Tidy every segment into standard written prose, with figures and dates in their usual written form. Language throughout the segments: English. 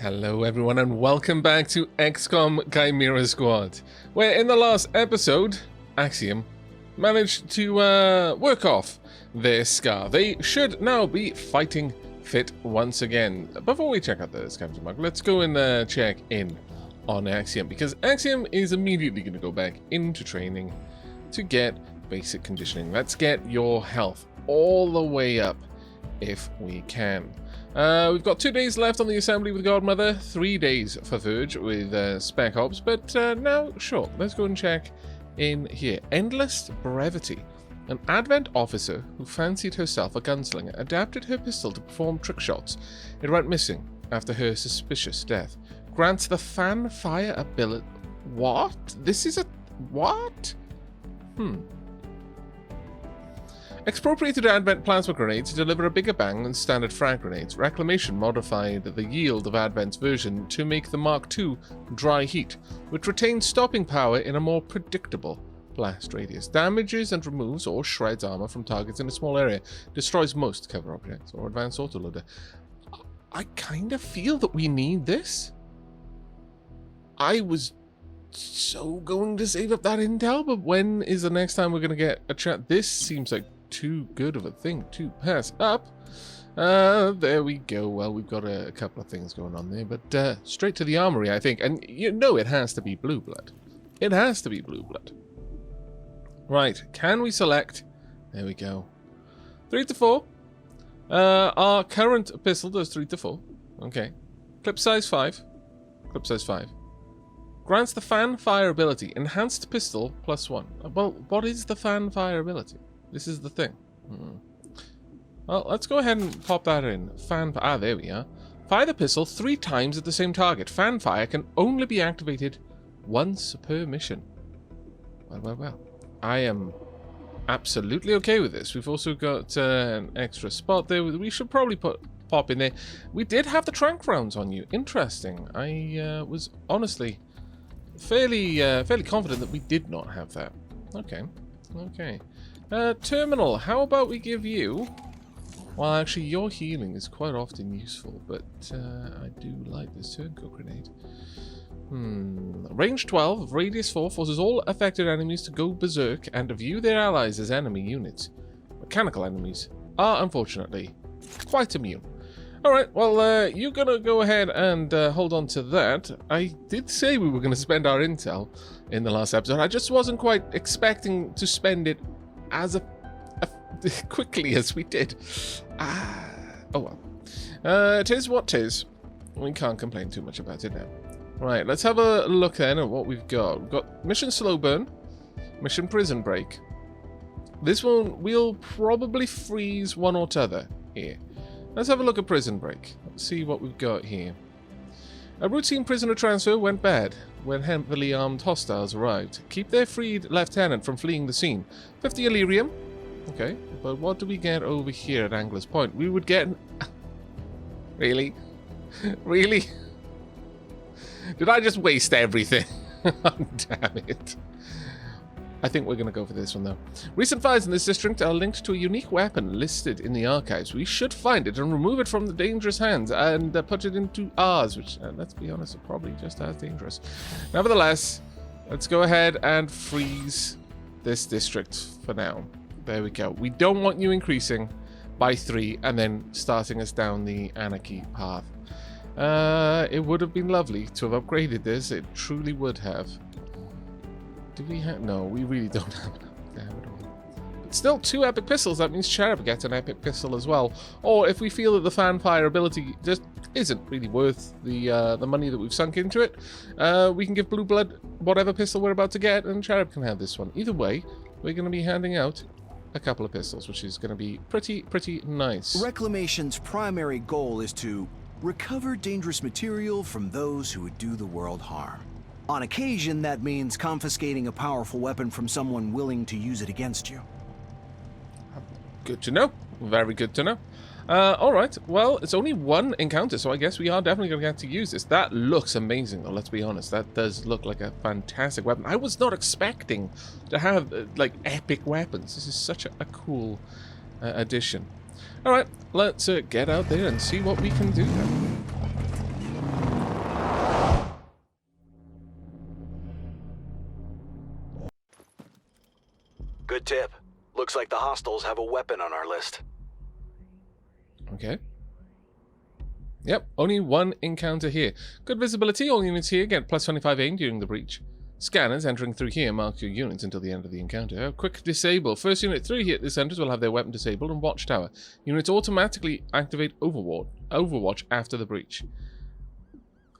Hello everyone and welcome back to Xcom Chimera Squad, where in the last episode, Axiom managed to work off their scar. They should now be fighting fit once again. Before we check out the scavenger mark, let's go and check in on Axiom, because Axiom is immediately going to go back into training to get basic conditioning. Let's get your health all the way up if we can. We've got 2 days left on the assembly with Godmother, 3 days for Verge with Spec Ops, but now, sure, let's go and check in here. Endless Brevity. An Advent officer who fancied herself a gunslinger adapted her pistol to perform trick shots. It went missing after her suspicious death. Grants the fan fire ability. What? This is a... what? Expropriated Advent plasma grenades deliver a bigger bang than standard frag grenades. Reclamation modified the yield of Advent's version to make the Mark II dry heat, which retains stopping power in a more predictable blast radius. Damages and removes or shreds armor from targets in a small area. Destroys most cover objects or advanced autoloader. I kind of feel that we need this. I was so going to save up that intel, but when is the next time we're going to get a chat? This seems like too good of a thing to pass up. There we go. Well, we've got a couple of things going on there, but straight to the armory, I think. And you know it has to be blue blood. It has to be blue blood. Right, can we select? There we go. 3 to 4. Our current pistol does 3 to 4. Okay. Clip size 5. Clip size 5. Grants the fan fire ability. Enhanced pistol +1. Well, what is the fan fire ability? This is the thing. Well, let's go ahead and pop that in. There we are. Fire the pistol 3 times at the same target. Fan fire can only be activated once per mission. Well. I am absolutely okay with this. We've also got an extra spot there. We should probably pop in there. We did have the tranq rounds on you. Interesting. I was honestly fairly confident that we did not have that. Okay. Terminal, how about we give you... Well, actually, your healing is quite often useful, but I do like this turncoat grenade. Range 12, radius 4, forces all affected enemies to go berserk and to view their allies as enemy units. Mechanical enemies are, unfortunately, quite immune. Alright, well, you're gonna go ahead and hold on to that. I did say we were gonna spend our intel in the last episode. I just wasn't quite expecting to spend it as quickly as we did. Oh well. Tis what tis. We can't complain too much about it now. Right, let's have a look then at what we've got. We've got Mission Slow Burn, Mission Prison Break. This one will probably freeze one or t'other here. Let's have a look at Prison Break. Let's see what we've got here. A routine prisoner transfer went bad when heavily armed hostiles arrived. Keep their freed lieutenant from fleeing the scene. 50 Illyrium. Okay, but what do we get over here at Angler's Point? We would get... Really? Really? Did I just waste everything? Damn it. I think we're going to go for this one, though. Recent finds in this district are linked to a unique weapon listed in the archives. We should find it and remove it from the dangerous hands and put it into ours, which, let's be honest, are probably just as dangerous. Nevertheless, let's go ahead and freeze this district for now. There we go. We don't want you increasing by 3 and then starting us down the anarchy path. It would have been lovely to have upgraded this. It truly would have. Do we have... No, we really don't have enough. Damn it all. But still, 2 epic pistols. That means Cherub gets an epic pistol as well. Or if we feel that the fanfire ability just isn't really worth the money that we've sunk into it, we can give Blue Blood whatever pistol we're about to get, and Cherub can have this one. Either way, we're going to be handing out a couple of pistols, which is going to be pretty nice. Reclamation's primary goal is to recover dangerous material from those who would do the world harm. On occasion, that means confiscating a powerful weapon from someone willing to use it against you. Good to know. Very good to know. Alright, well, it's only 1 encounter, so I guess we are definitely going to get to use this. That looks amazing, though, let's be honest. That does look like a fantastic weapon. I was not expecting to have, like, epic weapons. This is such a cool addition. Alright, let's get out there and see what we can do now. Good tip. Looks like the hostiles have a weapon on our list. Okay. Yep, only one encounter here. Good visibility, all units here get plus 25 aim during the breach. Scanners entering through here mark your units until the end of the encounter. Quick disable. First unit through here at this entrance will have their weapon disabled and watchtower. Units automatically activate Overwatch after the breach.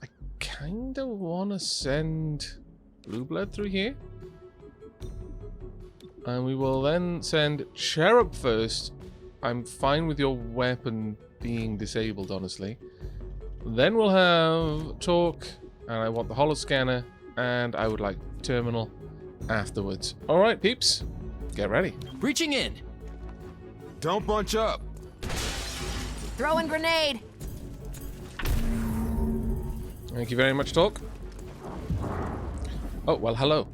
I kinda wanna send Blue Blood through here. And we will then send Cherub first. I'm fine with your weapon being disabled, honestly. Then we'll have Talk, and I want the holo scanner, and I would like Terminal afterwards. Alright, peeps. Get ready. Reaching in. Don't bunch up. Throwing grenade. Thank you very much, Talk. Oh, well, hello.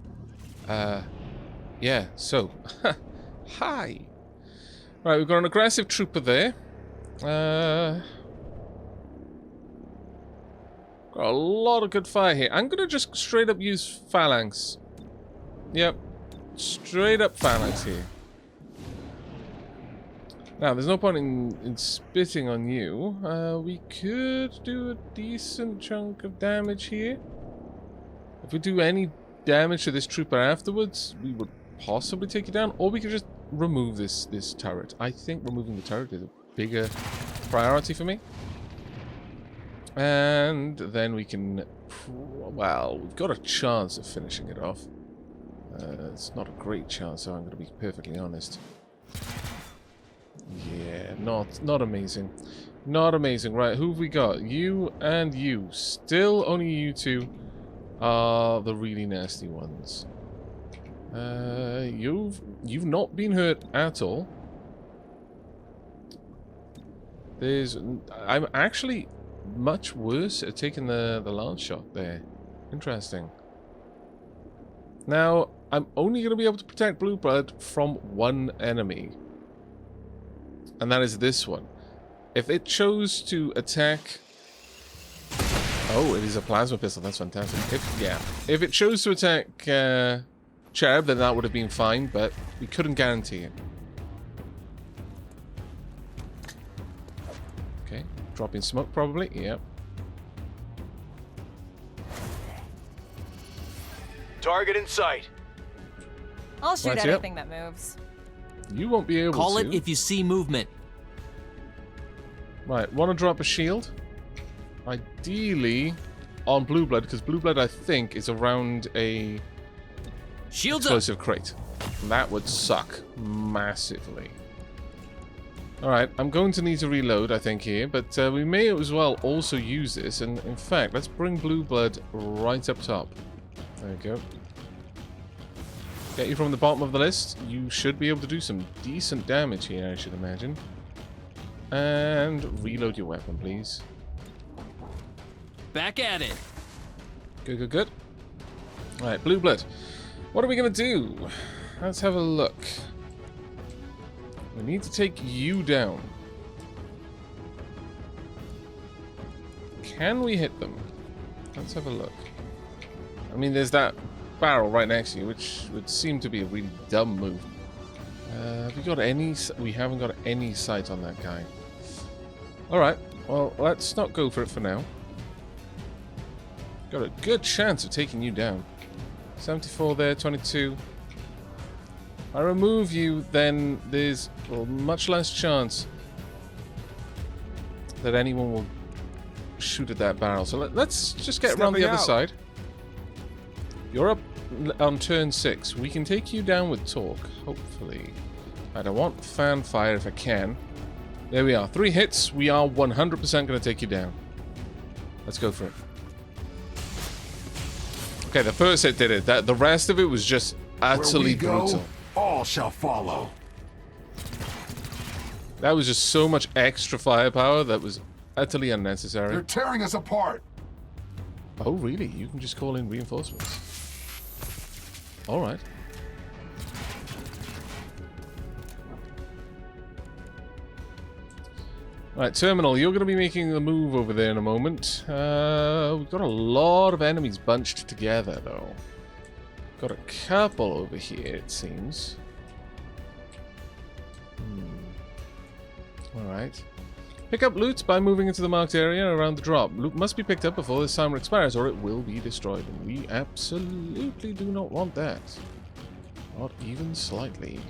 Yeah, so. Hi. Right, we've got an aggressive trooper there. Got a lot of good fire here. I'm gonna just straight up use phalanx. Yep. Straight up phalanx here. Now, there's no point in spitting on you. We could do a decent chunk of damage here. If we do any damage to this trooper afterwards, we would possibly take it down. Or we could just remove this turret. I think removing the turret is a bigger priority for me. And then we can... well, we've got a chance of finishing it off. It's not a great chance, so I'm going to be perfectly honest. Yeah, not amazing. Not amazing. Right, who have we got? You and you. Still only you two are the really nasty ones. You've not been hurt at all. I'm actually much worse at taking the lance shot there. Interesting. Now, I'm only going to be able to protect Blue Blood from one enemy. And that is this one. If it chose to attack... oh, it is a plasma pistol. That's fantastic. If it chose to attack Cherub, then that would have been fine, but we couldn't guarantee it. Okay, dropping smoke probably. Yep. Target in sight. I'll shoot Right, yep. anything that moves. You won't be able to. Call it if you see movement. Right, want to drop a shield? Ideally on Blue Blood, because Blue Blood, I think, is around a Shields explosive crate. That would suck massively. Alright, I'm going to need to reload, I think, here, but we may as well also use this, and in fact, let's bring Blue Blood right up top. There we go. Get you from the bottom of the list. You should be able to do some decent damage here, I should imagine. And reload your weapon, please. Back at it. Good, good, good. Alright, Blue Blood. What are we going to do? Let's have a look. We need to take you down. Can we hit them? Let's have a look. I mean, there's that barrel right next to you, which would seem to be a really dumb move. Have we got any... we haven't got any sight on that guy. Alright, well, let's not go for it for now. Got a good chance of taking you down. 74 there, 22. If I remove you, then there's a much less chance that anyone will shoot at that barrel. So let's just get around the other side. You're up on turn 6. We can take you down with Talk, hopefully. I don't want fanfire if I can. There we are. 3 hits. We are 100% going to take you down. Let's go for it. Okay, the first hit did it. The rest of it was just utterly brutal. All shall follow. That was just so much extra firepower that was utterly unnecessary. They're tearing us apart. Oh, really? You can just call in reinforcements. Alright. Right, Terminal, you're going to be making the move over there in a moment. We've got a lot of enemies bunched together, though. Got a couple over here, it seems. Alright. Pick up loot by moving into the marked area around the drop. Loot must be picked up before this timer expires or it will be destroyed. And we absolutely do not want that. Not even slightly.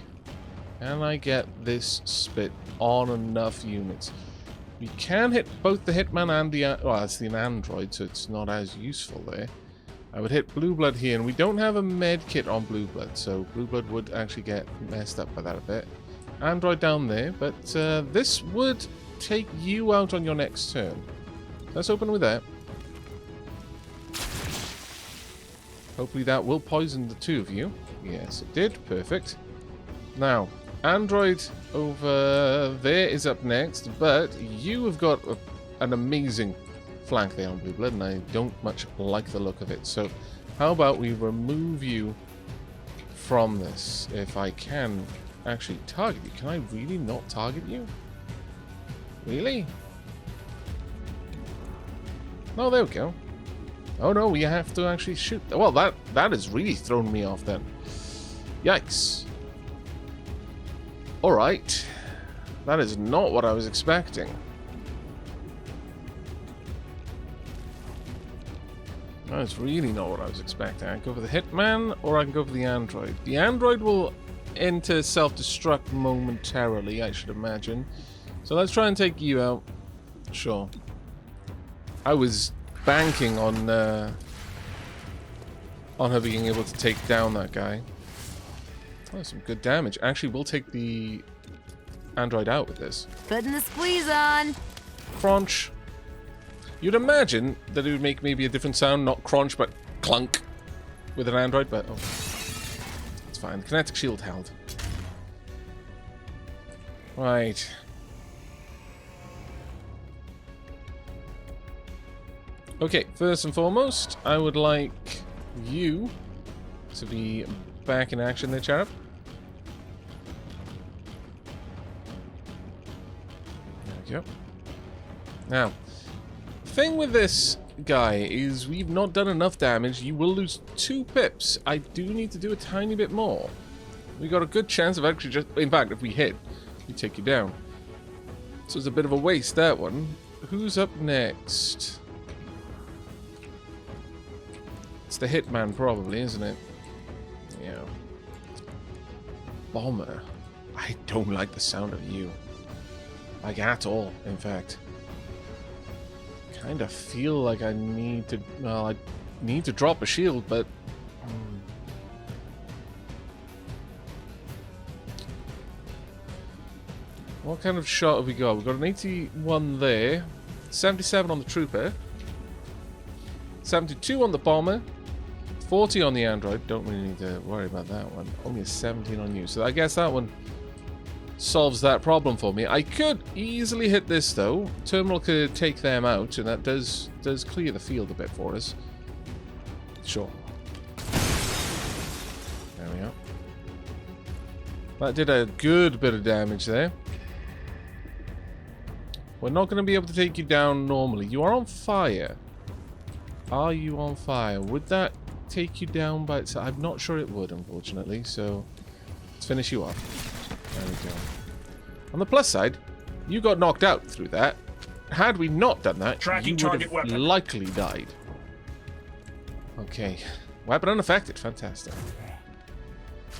Can I get this spit on enough units? We can hit both the Hitman and the... well, it's an android, so it's not as useful there. I would hit Blue Blood here, and we don't have a med kit on Blue Blood, so Blue Blood would actually get messed up by that a bit. Android down there, but this would take you out on your next turn. Let's open with that. Hopefully that will poison the two of you. Yes, it did. Perfect. Now, Android over there is up next, but you have got an amazing flank there on Blue Blood, and I don't much like the look of it. So, how about we remove you from this? If I can actually target you. Can I really not target you? Really? Oh, there we go. Oh no, we have to actually shoot. Well, that has really thrown me off then. Yikes. Alright. That is not what I was expecting. That's really not what I was expecting. I can go for the Hitman, or I can go for the Android. The Android will enter self-destruct momentarily, I should imagine. So let's try and take you out. Sure. I was banking on her being able to take down that guy. Oh, some good damage. Actually, we'll take the Android out with this. Putting the squeeze on. Crunch. You'd imagine that it would make maybe a different sound, not crunch, but clunk with an Android, but oh, it's fine. Kinetic shield held. Right. Okay, first and foremost, I would like you to be back in action there, Cherub. There we go. Now, the thing with this guy is we've not done enough damage. You will lose 2 pips. I do need to do a tiny bit more. We got a good chance of actually just... in fact, if we hit, we take you down. So it's a bit of a waste, that one. Who's up next? It's the Hitman, probably, isn't it? Yeah. Bomber. I don't like the sound of you. Like, at all, in fact. Kind of feel like I need to... well, I need to drop a shield, but... What kind of shot have we got? We've got an 81 there. 77 on the Trooper. 72 on the Bomber. 40 on the Android. Don't really need to worry about that one. Only a 17 on you. So I guess that one solves that problem for me. I could easily hit this, though. Terminal could take them out, and that does clear the field a bit for us. Sure. There we go. That did a good bit of damage there. We're not going to be able to take you down normally. You are on fire. Are you on fire? Would that take you down by itself? I'm not sure it would, unfortunately, so let's finish you off. There we go. On the plus side, you got knocked out through that. Had we not done that, you would have likely died. Okay. Weapon unaffected. Fantastic.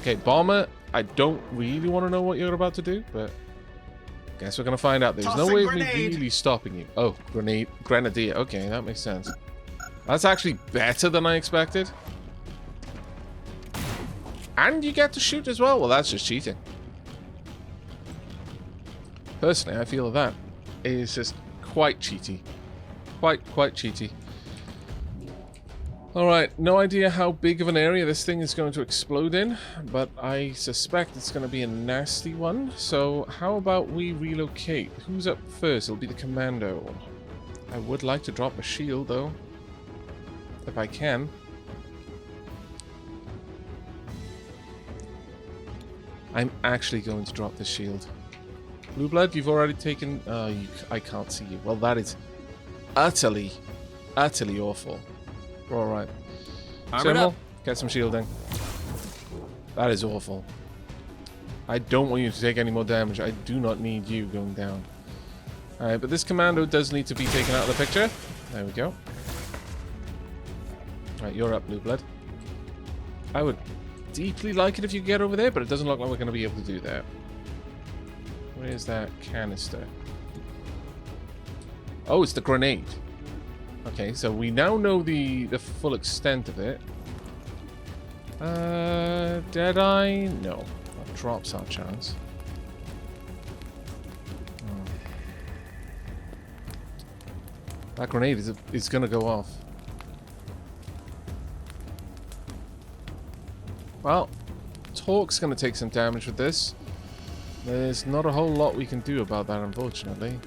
Okay, Bomber, I don't really want to know what you're about to do, but guess we're going to find out. There's no way of me really stopping you. Oh, Grenadier. Okay, that makes sense. That's actually better than I expected. And you get to shoot as well. Well, that's just cheating. Personally, I feel that is just quite cheaty. Quite cheaty. Alright, no idea how big of an area this thing is going to explode in, but I suspect it's going to be a nasty one. So how about we relocate? Who's up first? It'll be the Commando. I would like to drop a shield, though. If I can. I'm actually going to drop this shield. Blue Blood, you've already taken... I can't see you. Well, that is utterly awful. Alright. General, get some shielding. That is awful. I don't want you to take any more damage. I do not need you going down. Alright, but this commando does need to be taken out of the picture. There we go. Alright, you're up, Blue Blood. I would deeply like it if you could get over there, but it doesn't look like we're going to be able to do that. Where's that canister? Oh, it's the grenade. Okay, so we now know the full extent of it. Deadeye? No. That drops our chance. That grenade is going to go off. Well, Torque's going to take some damage with this. There's not a whole lot we can do about that, unfortunately.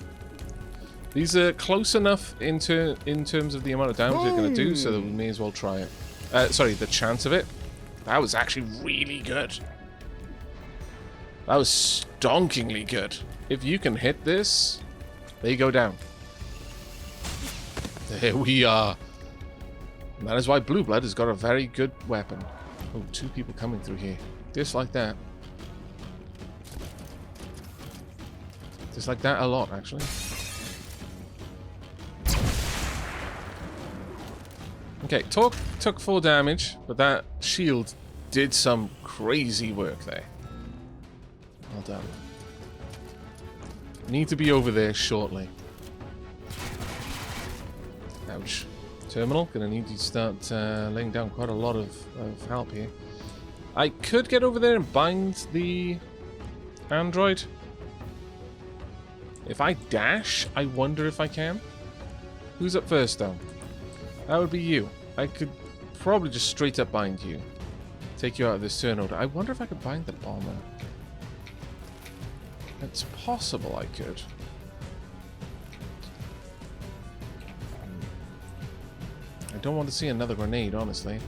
These are close enough in terms of the amount of damage they're going to do, so that we may as well try it. Sorry, the chance of it. That was actually really good. That was stonkingly good. If you can hit this, they go down. There we are. And that is why Blue Blood has got a very good weapon. Oh, 2 people coming through here. Just like that. Just like that a lot, actually. Okay, Torque took 4 damage, but that shield did some crazy work there. Well done. Need to be over there shortly. Ouch. Terminal, gonna need you to start laying down quite a lot of help here. I could get over there and bind the android. If I dash, I wonder if I can. Who's up first, though? That would be you. I could probably just straight up bind you. Take you out of this turn order. I wonder if I could bind the bomber. It's possible I could. I don't want to see another grenade, honestly.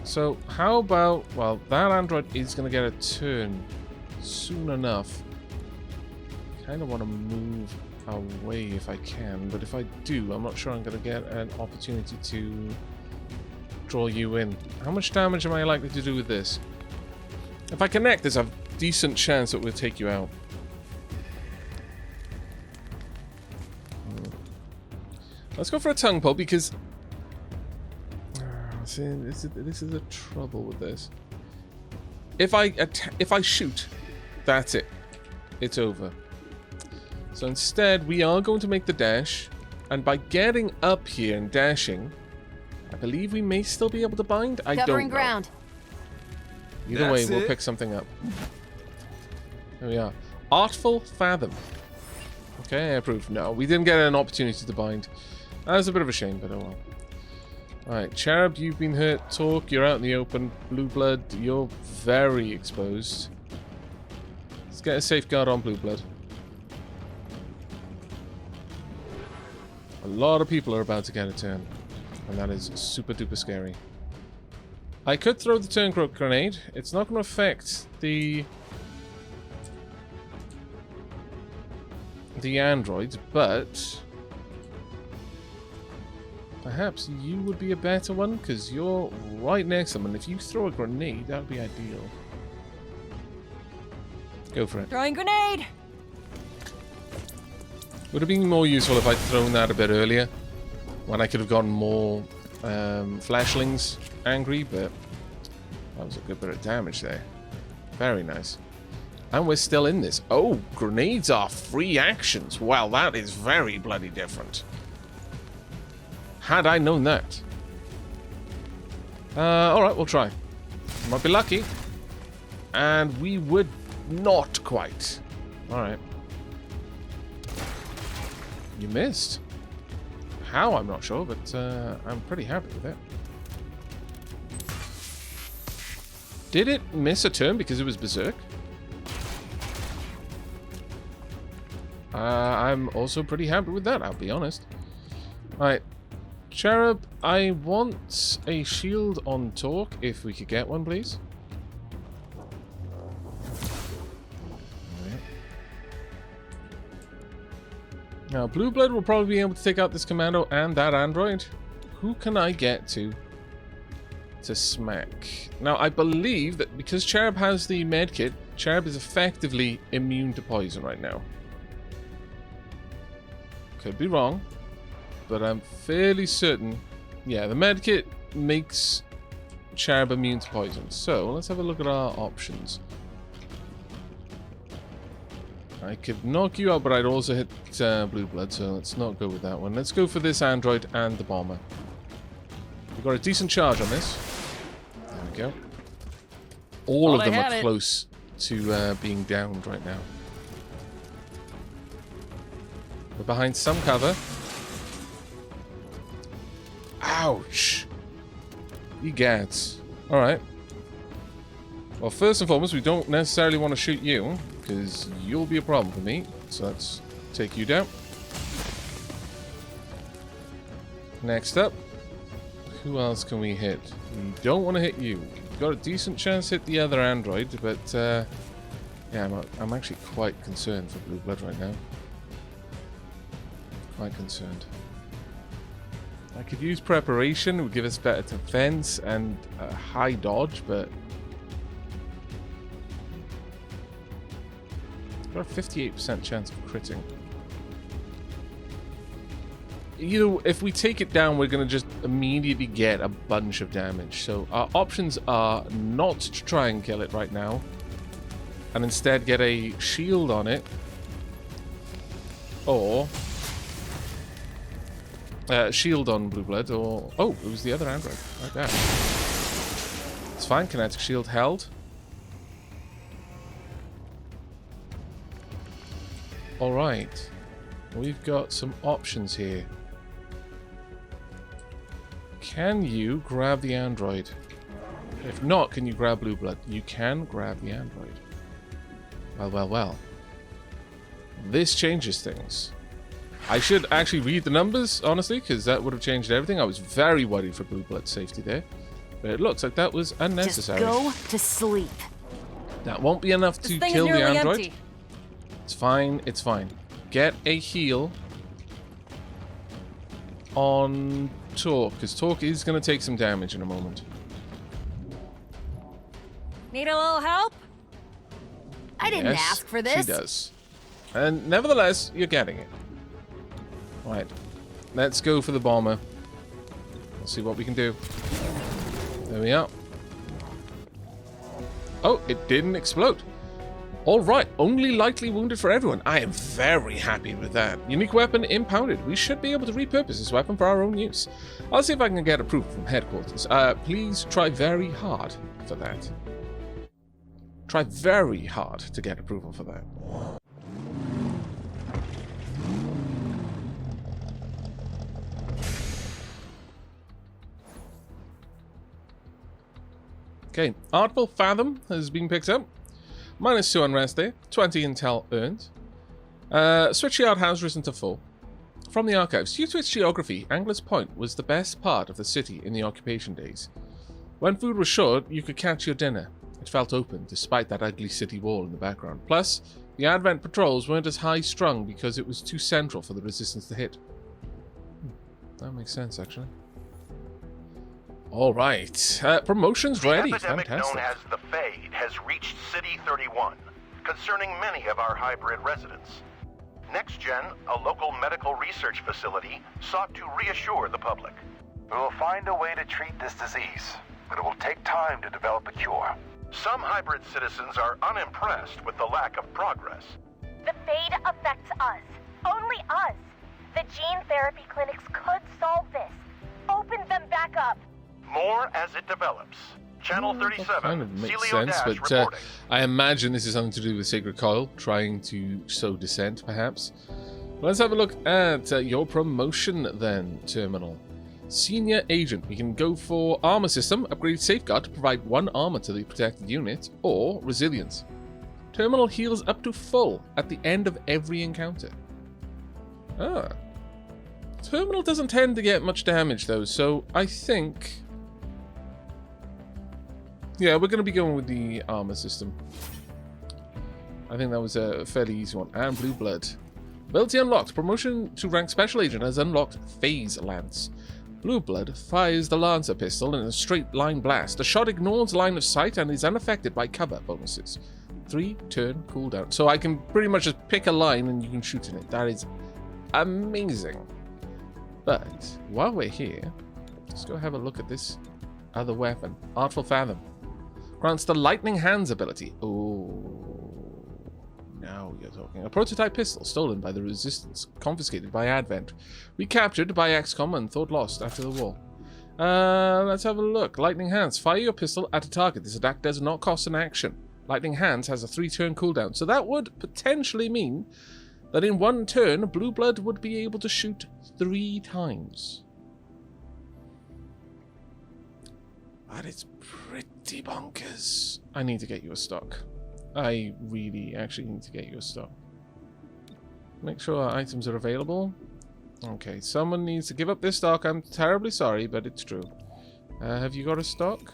So, how about... Well, that android is going to get a turn soon enough. Kind of want to move away if I can, but if I do, I'm not sure I'm going to get an opportunity to draw you in. How much damage am I likely to do with this? If I connect, there's a decent chance that we'll take you out. Let's go for a tongue pull because see, this is the trouble with this. If I shoot, that's it. It's over. So instead, we are going to make the dash, and by getting up here and dashing, I believe we may still be able to bind. I don't know. Covering ground. Either way, That's we'll it. pick something up. There we are. Artful Fathom. Okay, I approve. No, we didn't get an opportunity to bind. That was a bit of a shame, but oh well. Alright, Cherub, you've been hurt. Torque, you're out in the open. Blue Blood, you're very exposed. Let's get a safeguard on Blue Blood. A lot of people are about to get a turn, and that is super duper scary. I could throw the turncroak grenade. It's not going to affect the androids, but perhaps you would be a better one because you're right next to them, and if you throw a grenade, that would be ideal. Go for it. Throwing grenade. Would have been more useful if I'd thrown that a bit earlier, when I could have gotten more flashlings angry, but that was a good bit of damage there. Very nice. And we're still in this. Oh, grenades are free actions. Well, that is very bloody different. Had I known that. Alright, we'll try. Might be lucky. And we would not quite. Alright. You missed. How, I'm not sure, but I'm pretty happy with it. Did it miss a turn because it was Berserk? I'm also pretty happy with that, I'll be honest. Alright. Cherub, I want a shield on Torque, if we could get one, please. Now, Blue Blood will probably be able to take out this commando and that android. Who can I get to to smack. Now, I believe that because Cherub has the medkit, Cherub is effectively immune to poison right now. Could be wrong, but I'm fairly certain. Yeah, the medkit makes Cherub immune to poison. So, let's have a look at our options. I could knock you out, but I'd also hit Blue Blood, so let's not go with that one. Let's go for this android and the bomber. We've got a decent charge on this. There we go. All of them are close to being downed right now. We're behind some cover. Ouch! You gats. Alright. Well, first and foremost, we don't necessarily want to shoot you, because you'll be a problem for me. So let's take you down. Next up, who else can we hit? We don't want to hit you. We've got a decent chance to hit the other android, but yeah, I'm actually quite concerned for Blue Blood right now. Quite concerned. I could use preparation, it would give us better defense and a high dodge, but got a 58% chance of critting. You know, if we take it down, we're going to just immediately get a bunch of damage. So our options are not to try and kill it right now, and instead get a shield on it, or shield on Blue Blood, or oh, it was the other android right there. It's fine. Kinetic shield held. All right, we've got some options here. Can you grab the android? If not, can you grab Blue Blood? You can grab the android. Well, well, well. This changes things. I should actually read the numbers, honestly, because that would have changed everything. I was very worried for Blue Blood's safety there. But it looks like that was unnecessary. Just go to sleep. That won't be enough to kill the android. Empty. It's fine, it's fine. Get a heal on Torque, because Torque is going to take some damage in a moment. Need a little help? I didn't ask for this. She does. And nevertheless, you're getting it. Right. Let's go for the bomber. Let's see what we can do. There we are. Oh, it didn't explode. Alright, only lightly wounded for everyone. I am very happy with that. Unique weapon impounded. We should be able to repurpose this weapon for our own use. I'll see if I can get approval from headquarters. Please try very hard for that. Try very hard to get approval for that. Okay, Artful Fathom has been picked up. -2 unrest there, 20 intel earned. Switchyard has risen to 4. From the archives, due to its geography, Angler's Point was the best part of the city in the occupation days. When food was short, you could catch your dinner. It felt open, despite that ugly city wall in the background. Plus, the Advent patrols weren't as high-strung because it was too central for the resistance to hit. That makes sense, actually. All right, promotion's ready. The epidemic Fantastic. known as the Fade has reached City 31, concerning many of our hybrid residents. NextGen, a local medical research facility, sought to reassure the public. We will find a way to treat this disease, but it will take time to develop a cure. Some hybrid citizens are unimpressed with the lack of progress. The Fade affects us. Only us. The gene therapy clinics could solve this. Open them back up. More as it develops. Channel 37, kind of makes Celio sense, Dash but reporting. I imagine this is something to do with Sacred Coil, trying to sow dissent, perhaps. Let's have a look at your promotion then, Terminal. Senior Agent. We can go for Armor System, upgrade Safeguard to provide 1 armor to the protected unit, or Resilience. Terminal heals up to full at the end of every encounter. Ah. Terminal doesn't tend to get much damage, though, so I think... yeah, we're going to be going with the armor system. I think that was a fairly easy one. And Blue Blood. Ability unlocked. Promotion to rank Special Agent has unlocked Phase Lance. Blue Blood fires the Lancer pistol in a straight line blast. The shot ignores line of sight and is unaffected by cover bonuses. 3-turn cooldown. So I can pretty much just pick a line and you can shoot in it. That is amazing. But while we're here, let's go have a look at this other weapon. Artful Fathom. Grants the Lightning Hands ability. Oh, now you're talking. A prototype pistol stolen by the Resistance, confiscated by Advent, recaptured by Xcom and thought lost after the war. Let's have a look. Lightning Hands. Fire your pistol at a target. This attack does not cost an action. Lightning Hands has a 3-turn cooldown, so that would potentially mean that in one turn, Blue Blood would be able to shoot 3 times. But it's pretty bonkers. I need to get you a stock. I really actually need to get you a stock. Make sure our items are available. Okay, someone needs to give up this stock. I'm terribly sorry, but it's true. Have you got a stock?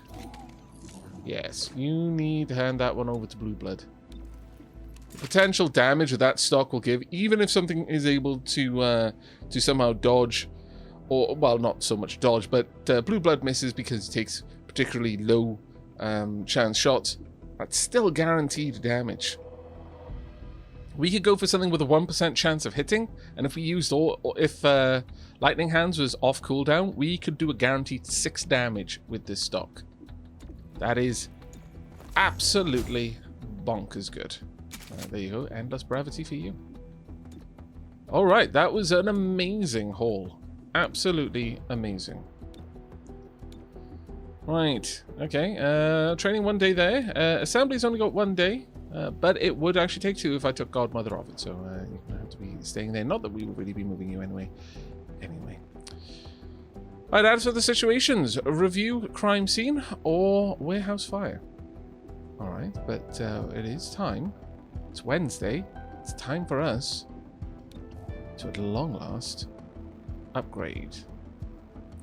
Yes, you need to hand that one over to Blue Blood. The potential damage that stock will give, even if something is able to somehow dodge, or, well, not so much dodge, but Blue Blood misses because it takes particularly low chance shots, that's still guaranteed damage. We could go for something with a 1% chance of hitting, and if we used if Lightning Hands was off cooldown, we could do a guaranteed 6 damage with this stock. That is absolutely bonkers good. There you go, endless brevity for you. Alright, that was an amazing haul. Absolutely amazing. Right, okay, training 1 day there. Assembly's only got 1 day, but it would actually take 2 if I took Godmother off it, so you're gonna have to be staying there. Not that we would really be moving you anyway. Alright, as for the situations, review crime scene or warehouse fire. Alright, but it is time. It's Wednesday. It's time for us to, at long last, upgrade.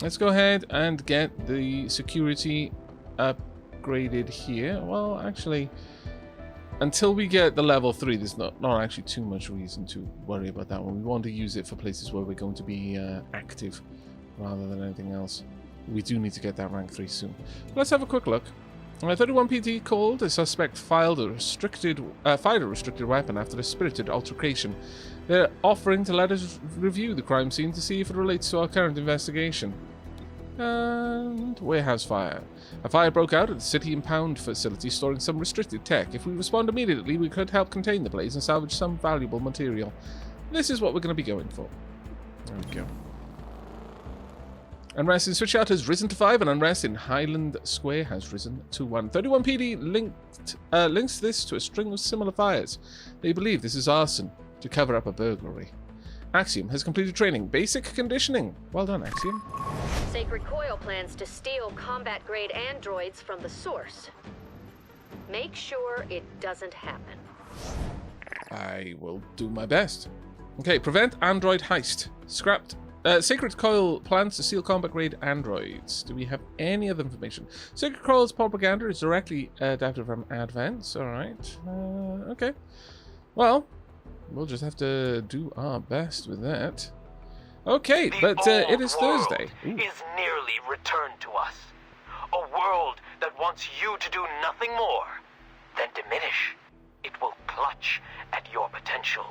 Let's go ahead and get the security upgraded here. Well, actually, until we get the level 3, there's not actually too much reason to worry about that one. We want to use it for places where we're going to be active rather than anything else. We do need to get that rank 3 soon. Let's have a quick look. 31 PD called. A suspect fired a restricted weapon after a spirited altercation. They're offering to let us review the crime scene to see if it relates to our current investigation. And warehouse fire. A fire broke out at the City Impound facility storing some restricted tech. If we respond immediately, we could help contain the blaze and salvage some valuable material. This is what we're going to be going for. There we go. Unrest in Switchyard has risen to 5, and unrest in Highland Square has risen to 1. 31 PD links this to a string of similar fires. They believe this is arson to cover up a burglary. Axiom has completed training. Basic conditioning. Well done, Axiom. Sacred Coil plans to steal combat-grade androids from the source. Make sure it doesn't happen. I will do my best. Okay, prevent android heist. Scrapped. Sacred Coil plans to steal combat-grade androids. Do we have any other information? Sacred Coil's propaganda is directly adapted from Advance. Alright. Okay. Well, we'll just have to do our best with that. Okay, but it is Thursday. Is nearly returned to us. A world that wants you to do nothing more than diminish. It will clutch at your potential,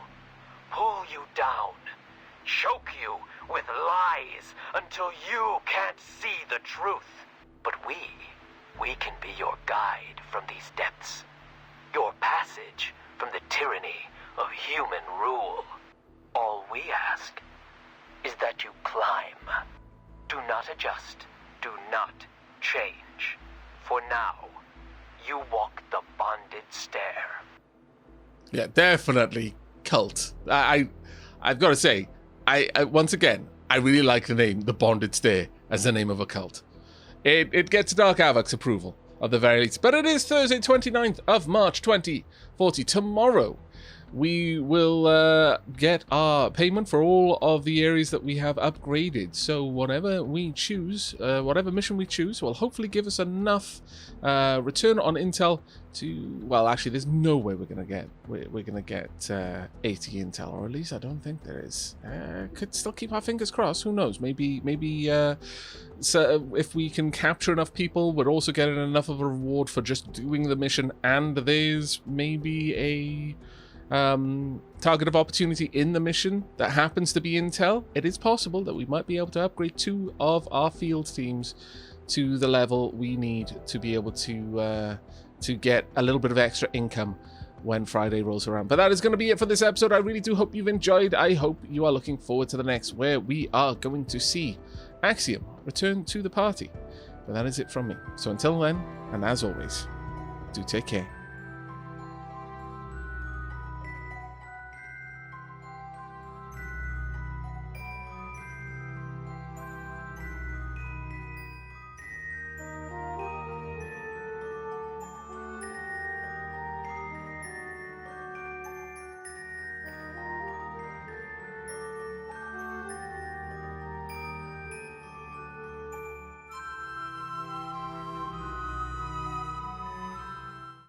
pull you down, choke you with lies until you can't see the truth. But we can be your guide from these depths. Your passage from the tyranny of human rule. All we ask is that you climb. Do not adjust. Do not change. For now, you walk the bonded stair. Yeah, definitely cult. I've got to say, I once again, I really like the name, the Bonded Stair, as the name of a cult. It gets Dark Aavak's approval, at the very least. But it is Thursday, 29th of March, 2040. Tomorrow, we will get our payment for all of the areas that we have upgraded. So whatever we choose, whatever mission we choose, will hopefully give us enough return on intel to, well, actually, there's no way we're gonna get 80 intel, or at least I don't think there is. Could still keep our fingers crossed. Who knows? Maybe so if we can capture enough people, we're also getting enough of a reward for just doing the mission, and there's maybe a target of opportunity in the mission that happens to be intel. It is possible that we might be able to upgrade 2 of our field teams to the level we need to be able to get a little bit of extra income when Friday rolls around. But that is going to be it for this episode. I really do hope you've enjoyed. I hope you are looking forward to the next, where we are going to see Axiom return to the party. But that is it from me. So until then, and as always, do take care.